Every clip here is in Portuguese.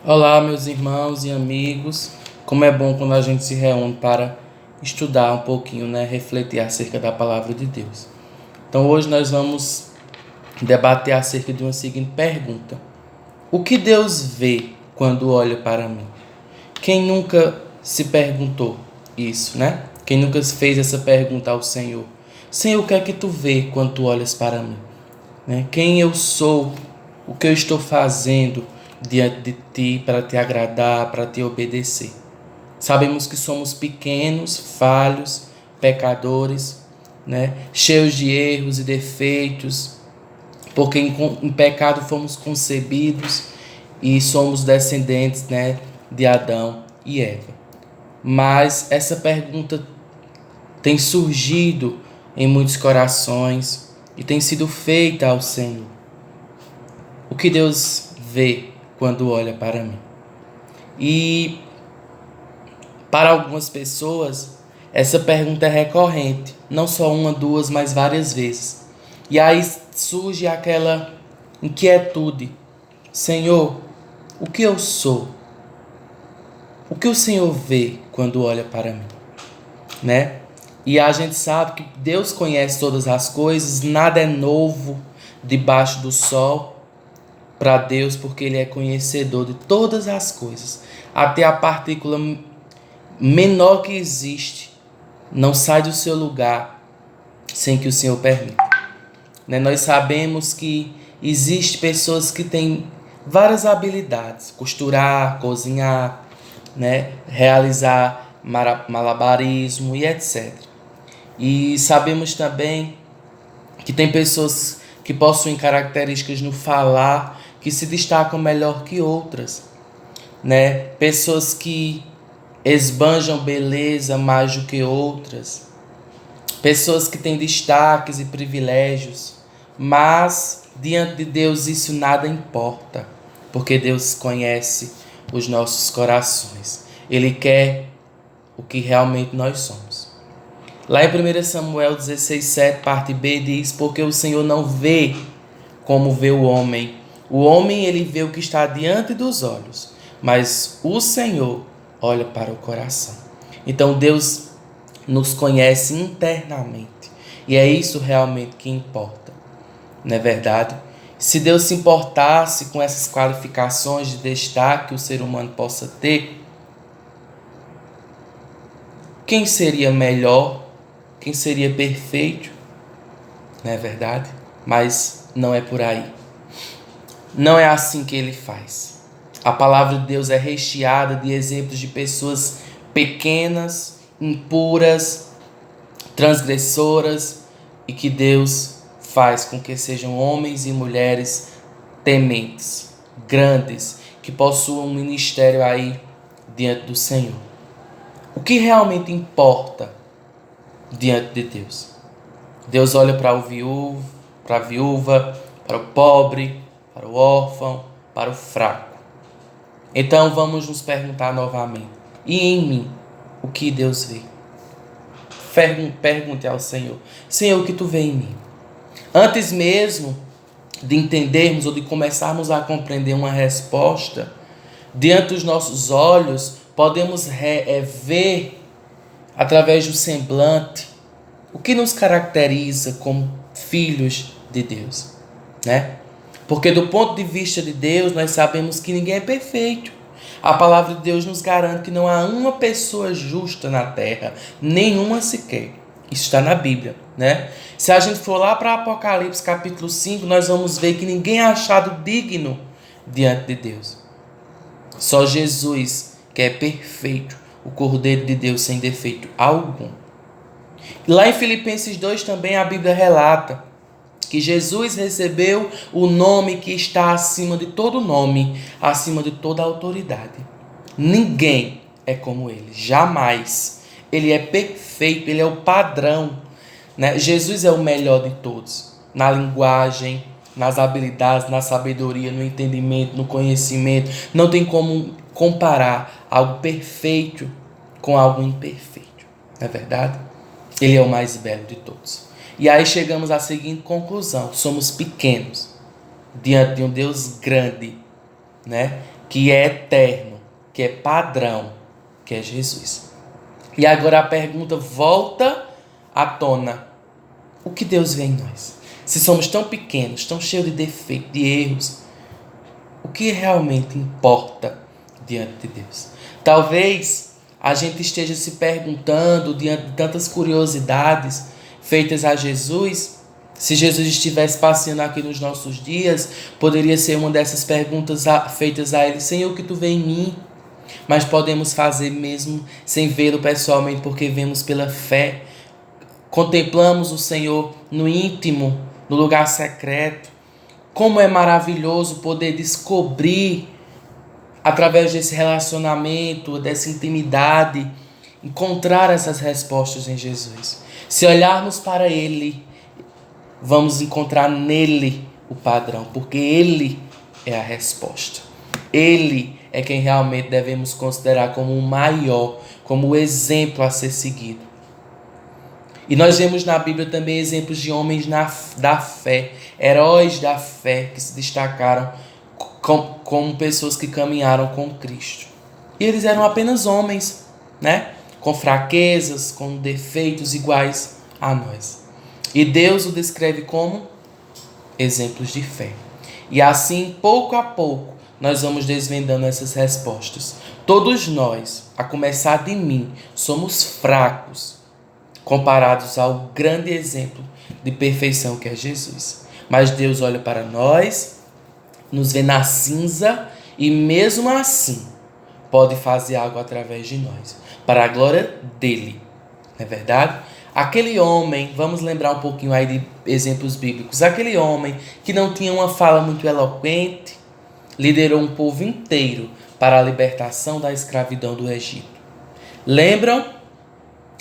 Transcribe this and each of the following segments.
Olá, meus irmãos e amigos. Como é bom quando a gente se reúne para estudar um pouquinho, né? Refletir acerca da palavra de Deus. Então, hoje nós vamos debater acerca de uma seguinte pergunta: o que Deus vê quando olha para mim? Quem nunca se perguntou isso, né? Quem nunca fez essa pergunta ao Senhor? Senhor, o que é que tu vê quando tu olhas para mim? Né? Quem eu sou, o que eu estou fazendo diante de ti para te agradar, para te obedecer. Sabemos que somos pequenos, falhos, pecadores, né? Cheios de erros e defeitos, porque em pecado fomos concebidos e somos descendentes, né, de Adão e Eva. Mas essa pergunta tem surgido em muitos corações e tem sido feita ao Senhor. O que Deus vê quando olha para mim? E para algumas pessoas, essa pergunta é recorrente, não só uma, duas, mas várias vezes. E aí surge aquela inquietude: Senhor, o que eu sou? O que o Senhor vê quando olha para mim? Né? E a gente sabe que Deus conhece todas as coisas, nada é novo debaixo do sol para Deus, porque Ele é conhecedor de todas as coisas. Até a partícula menor que existe não sai do seu lugar sem que o Senhor permita. Né? Nós sabemos que existem pessoas que têm várias habilidades: costurar, cozinhar, né? Realizar malabarismo e etc. E sabemos também que tem pessoas que possuem características no falar que se destacam melhor que outras, né? Pessoas que esbanjam beleza mais do que outras, pessoas que têm destaques e privilégios, mas diante de Deus isso nada importa, porque Deus conhece os nossos corações. Ele quer o que realmente nós somos. Lá em 1 Samuel 16:7, parte B, diz: porque o Senhor não vê como vê o homem. O homem, ele vê o que está diante dos olhos, mas o Senhor olha para o coração. Então Deus nos conhece internamente, e é isso realmente que importa, não é verdade? Se Deus se importasse com essas qualificações de destaque que o ser humano possa ter, quem seria melhor? Quem seria perfeito? Não é verdade? Mas não é por aí. Não é assim que ele faz. A palavra de Deus é recheada de exemplos de pessoas pequenas, impuras, transgressoras, e que Deus faz com que sejam homens e mulheres tementes, grandes, que possuam um ministério aí diante do Senhor. O que realmente importa diante de Deus? Deus olha para o viúvo, para a viúva, para o pobre, para o órfão, para o fraco. Então vamos nos perguntar novamente: e em mim, o que Deus vê? Pergunte ao Senhor: Senhor, o que tu vê em mim? Antes mesmo de entendermos ou de começarmos a compreender uma resposta, diante dos nossos olhos, podemos ver através do semblante o que nos caracteriza como filhos de Deus, né? Porque do ponto de vista de Deus, nós sabemos que ninguém é perfeito. A palavra de Deus nos garante que não há uma pessoa justa na terra, nenhuma sequer. Isso está na Bíblia, né? Se a gente for lá para Apocalipse capítulo 5, nós vamos ver que ninguém é achado digno diante de Deus. Só Jesus, que é perfeito, o Cordeiro de Deus sem defeito algum. Lá em Filipenses 2 também a Bíblia relata que Jesus recebeu o nome que está acima de todo nome, acima de toda autoridade. Ninguém é como ele, jamais. Ele é perfeito, ele é o padrão, né? Jesus é o melhor de todos, na linguagem, nas habilidades, na sabedoria, no entendimento, no conhecimento. Não tem como comparar algo perfeito com algo imperfeito, não é verdade? Ele é o mais belo de todos. E aí chegamos à seguinte conclusão: somos pequenos diante de um Deus grande, né? Que é eterno, que é padrão, que é Jesus. E agora a pergunta volta à tona. O que Deus vê em nós? Se somos tão pequenos, tão cheios de defeitos, de erros, o que realmente importa diante de Deus? Talvez a gente esteja se perguntando, diante de tantas curiosidades feitas a Jesus, se Jesus estivesse passeando aqui nos nossos dias, poderia ser uma dessas perguntas feitas a Ele: Senhor, o que tu vê em mim? Mas podemos fazer mesmo sem vê-lo pessoalmente, porque vemos pela fé. Contemplamos o Senhor no íntimo, no lugar secreto. Como é maravilhoso poder descobrir, através desse relacionamento, dessa intimidade, encontrar essas respostas em Jesus. Se olharmos para Ele, vamos encontrar nele o padrão, porque Ele é a resposta. Ele é quem realmente devemos considerar como o maior, como o exemplo a ser seguido. E nós vemos na Bíblia também exemplos de homens da fé, heróis da fé, que se destacaram como pessoas que caminharam com Cristo. E eles eram apenas homens, né? Com fraquezas, com defeitos iguais a nós. E Deus o descreve como exemplos de fé. E assim, pouco a pouco, nós vamos desvendando essas respostas. Todos nós, a começar de mim, somos fracos comparados ao grande exemplo de perfeição que é Jesus. Mas Deus olha para nós, nos vê na cinza e mesmo assim pode fazer algo através de nós, para a glória dele. Não é verdade? Aquele homem, vamos lembrar um pouquinho aí de exemplos bíblicos, aquele homem que não tinha uma fala muito eloquente, liderou um povo inteiro para a libertação da escravidão do Egito. Lembram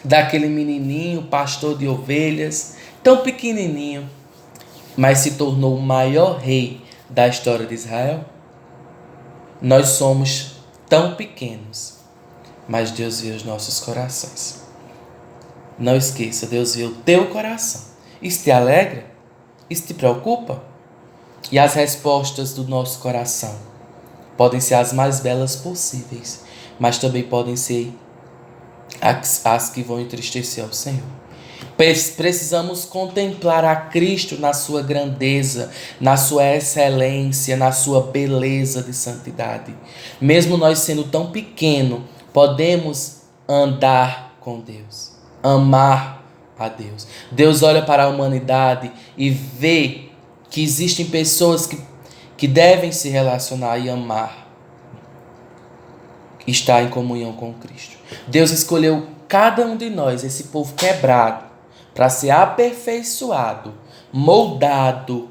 daquele menininho, pastor de ovelhas, tão pequenininho, mas se tornou o maior rei da história de Israel? Nós somos tão pequenos, mas Deus vê os nossos corações. Não esqueça, Deus vê o teu coração. Isso te alegra? Isso te preocupa? E as respostas do nosso coração podem ser as mais belas possíveis, mas também podem ser as que vão entristecer ao Senhor. Precisamos contemplar a Cristo na sua grandeza, na sua excelência, na sua beleza de santidade. Mesmo nós sendo tão pequenos, podemos andar com Deus, amar a Deus. Deus olha para a humanidade e vê que existem pessoas que devem se relacionar e amar, estar em comunhão com Cristo. Deus escolheu cada um de nós, esse povo quebrado, para ser aperfeiçoado, moldado,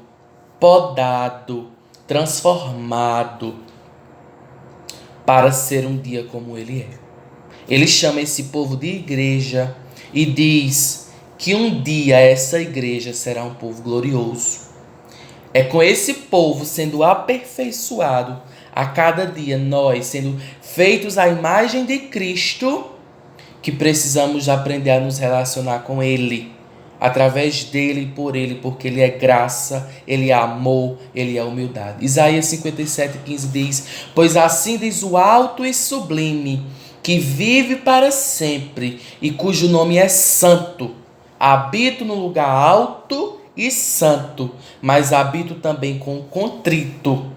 podado, transformado, para ser um dia como Ele é. Ele chama esse povo de igreja e diz que um dia essa igreja será um povo glorioso. É com esse povo sendo aperfeiçoado a cada dia, nós sendo feitos à imagem de Cristo, que precisamos aprender a nos relacionar com Ele, através dele e por Ele, porque Ele é graça, Ele é amor, Ele é humildade. Isaías 57:15 diz: Pois assim diz o alto e sublime, que vive para sempre e cujo nome é santo. Habito no lugar alto e santo, mas habito também com o contrito,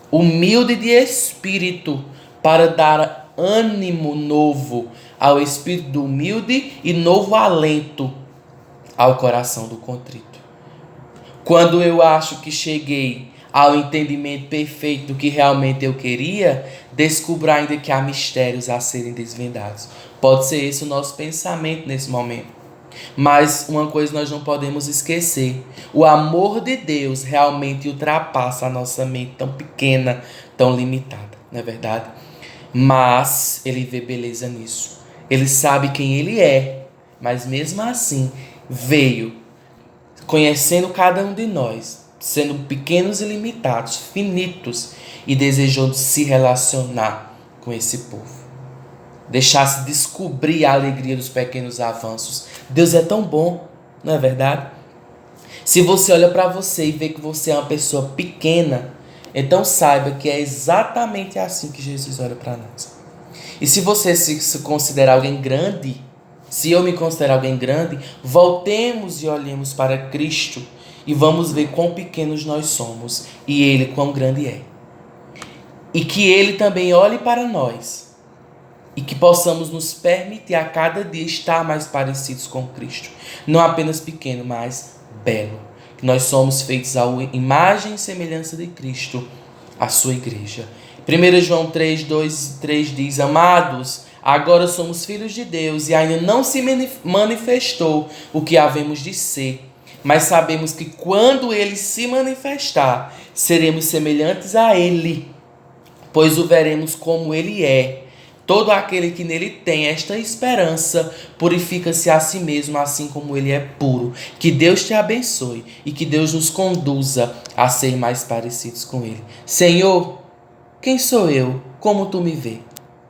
humilde de espírito, para dar ânimo novo ao espírito do humilde e novo alento ao coração do contrito. Quando eu acho que cheguei ao entendimento perfeito do que realmente eu queria, descubro ainda que há mistérios a serem desvendados. Pode ser esse o nosso pensamento nesse momento. Mas uma coisa nós não podemos esquecer: o amor de Deus realmente ultrapassa a nossa mente tão pequena, tão limitada, não é verdade? Mas Ele vê beleza nisso. Ele sabe quem Ele é, mas mesmo assim veio, conhecendo cada um de nós, sendo pequenos e limitados, finitos, e desejou se relacionar com esse povo. Deixar-se descobrir a alegria dos pequenos avanços. Deus é tão bom, não é verdade? Se você olha para você e vê que você é uma pessoa pequena, Então saiba que é exatamente assim que Jesus olha para nós. E se você se considerar alguém grande, se eu me considerar alguém grande, voltemos e olhemos para Cristo e vamos ver quão pequenos nós somos e Ele quão grande é. E que Ele também olhe para nós e que possamos nos permitir a cada dia estar mais parecidos com Cristo. Não apenas pequeno, mas belo. Que nós somos feitos à imagem e semelhança de Cristo, a sua igreja. 1 João 3, 2 e 3 diz: Amados, agora somos filhos de Deus e ainda não se manifestou o que havemos de ser. Mas sabemos que quando Ele se manifestar, seremos semelhantes a Ele, pois o veremos como Ele é. Todo aquele que nele tem esta esperança purifica-se a si mesmo, assim como ele é puro. Que Deus te abençoe e que Deus nos conduza a ser mais parecidos com Ele. Senhor, quem sou eu? Como tu me vês?